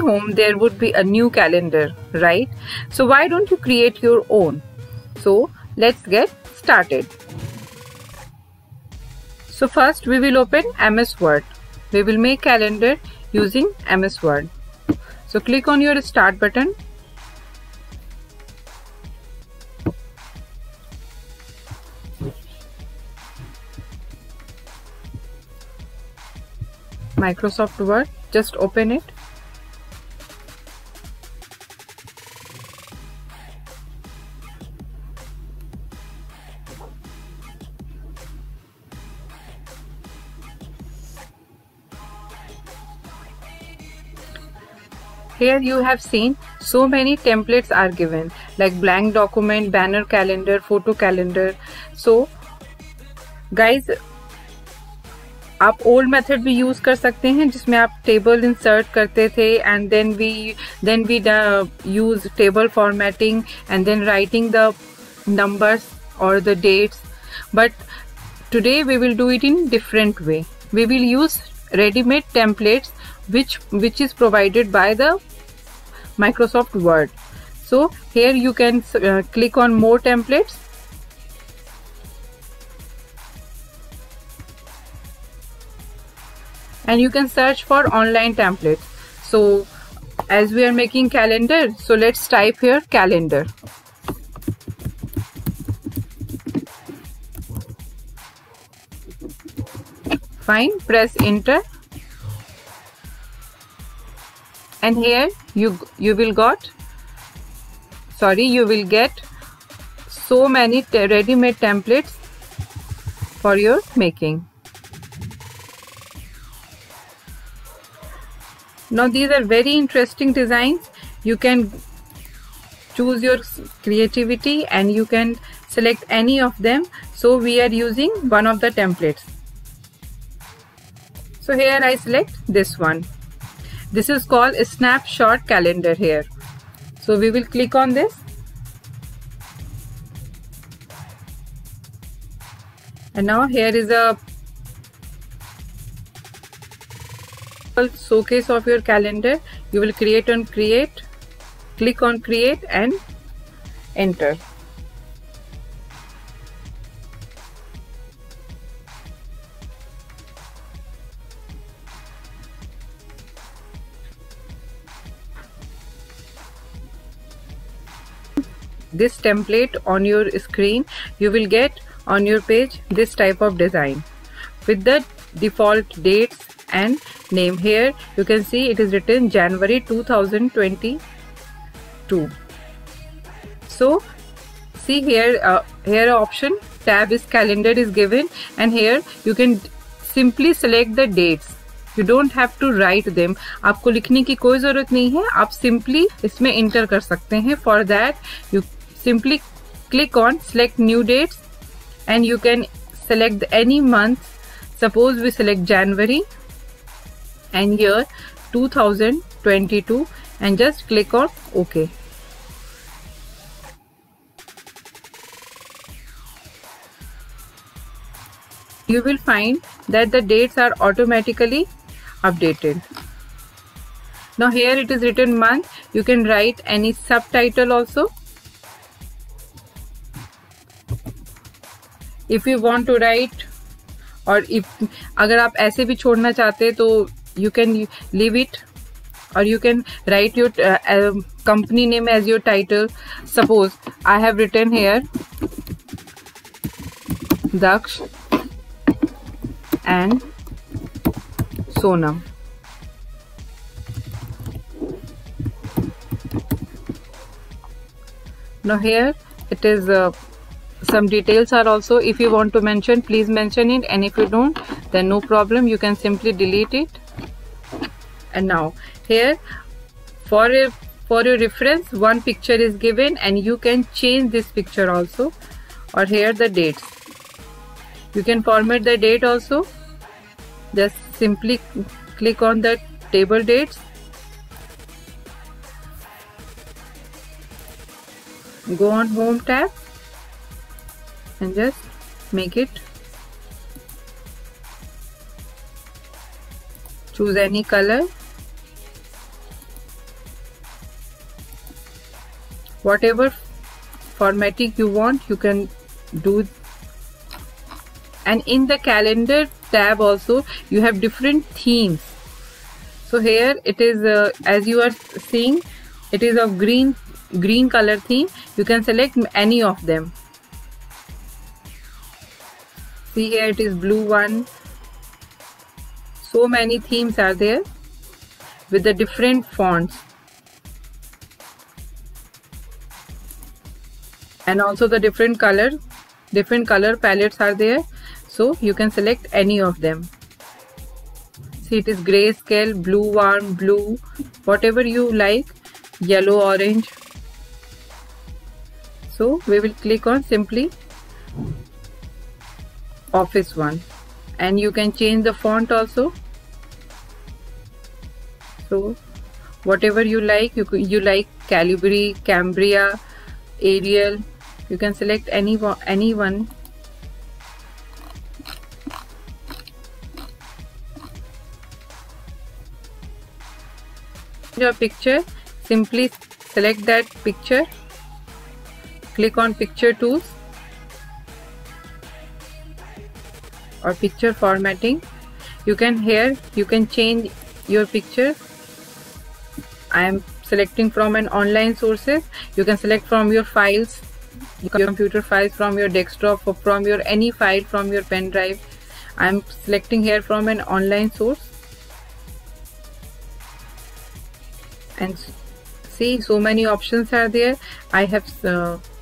home there would be a new calendar, right? So why don't you create your own? So let's get started. So first we will open MS Word. We will make calendar using MS Word. So click on your start button. Microsoft Word, just open it. Here you have seen so many templates are given, like blank document, banner calendar, photo calendar. So guys, आप old method भी use कर सकते हैं जिसमें आप table insert करते थे and then we use table formatting and then writing the numbers or the dates. But today we will do it in different way. We will use ready-made templates which is provided by the Microsoft Word. So here you can click on more templates. And you can search for online templates. So as we are making calendar, so let's type here calendar. Fine, press enter. And here you will get so many ready-made templates for your making. Now these are very interesting designs. You can choose your creativity and you can select any of them. So we are using one of the templates. So here I select this one. This is called a snapshot calendar here. So we will click on this. And now here is a showcase of your calendar. You will click on create and enter. This template on your screen, you will get on your page this type of design with the default dates and name. Here you can see it is written January 2022. So see here option tab is calendar is given, and here you can simply select the dates. You don't have to write them. आपको लिखने की कोई जरूरत नहीं है, आप simply इसमें enter कर सकते हैं. For that you simply click on select new dates and you can select any month. Suppose we select January and here 2022 and just click on OK. You will find that the dates are automatically updated. Now here it is written month. You can write any subtitle also. If you want to write, और अगर आप ऐसे भी छोड़ना चाहते हैं तो you can leave it, or you can write your company name as your title. Suppose I have written here Daksh and Sonam. Now here it is some details are also. If you want to mention, please mention it, and if you don't, then no problem, you can simply delete it. And now here for your reference, one picture is given and you can change this picture also. Or here the dates, you can format the date also. Just simply click on the table dates, go on home tab and just make it, choose any color whatever formatting you want you can do. And in the calendar tab also you have different themes. So here it is as you are seeing, it is of green color theme. You can select any of them. See here it is blue one. So many themes are there with the different fonts, and also the different color palettes are there, so you can select any of them. See, it is grayscale, blue, warm blue, whatever you like, yellow, orange. So we will click on simply office one, and you can change the font also. So whatever you like, you like Calibri, Cambria, Arial, you can select any one. Your picture, simply select that picture, click on picture tools or picture formatting. You can change your picture. I am selecting from an online sources. You can select from your files, your computer files, from your desktop, or from your any file from your pen drive. I am selecting here from an online source. And see, so many options are there. I have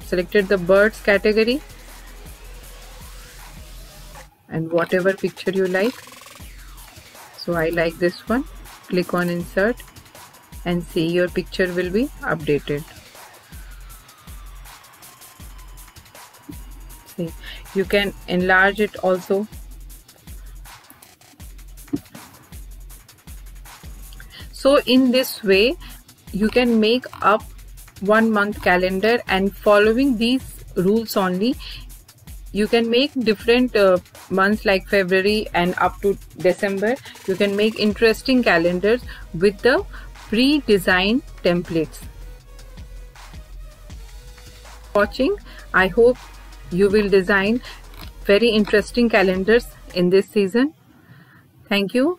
selected the birds category, and whatever picture you like. So I like this one. Click on insert and see, your picture will be updated. See, you can enlarge it also. So in this way you can make up 1 month calendar, and following these rules only you can make different months like February and up to December. You can make interesting calendars with the pre-designed templates. Watching, I hope you will design very interesting calendars in this season. Thank you.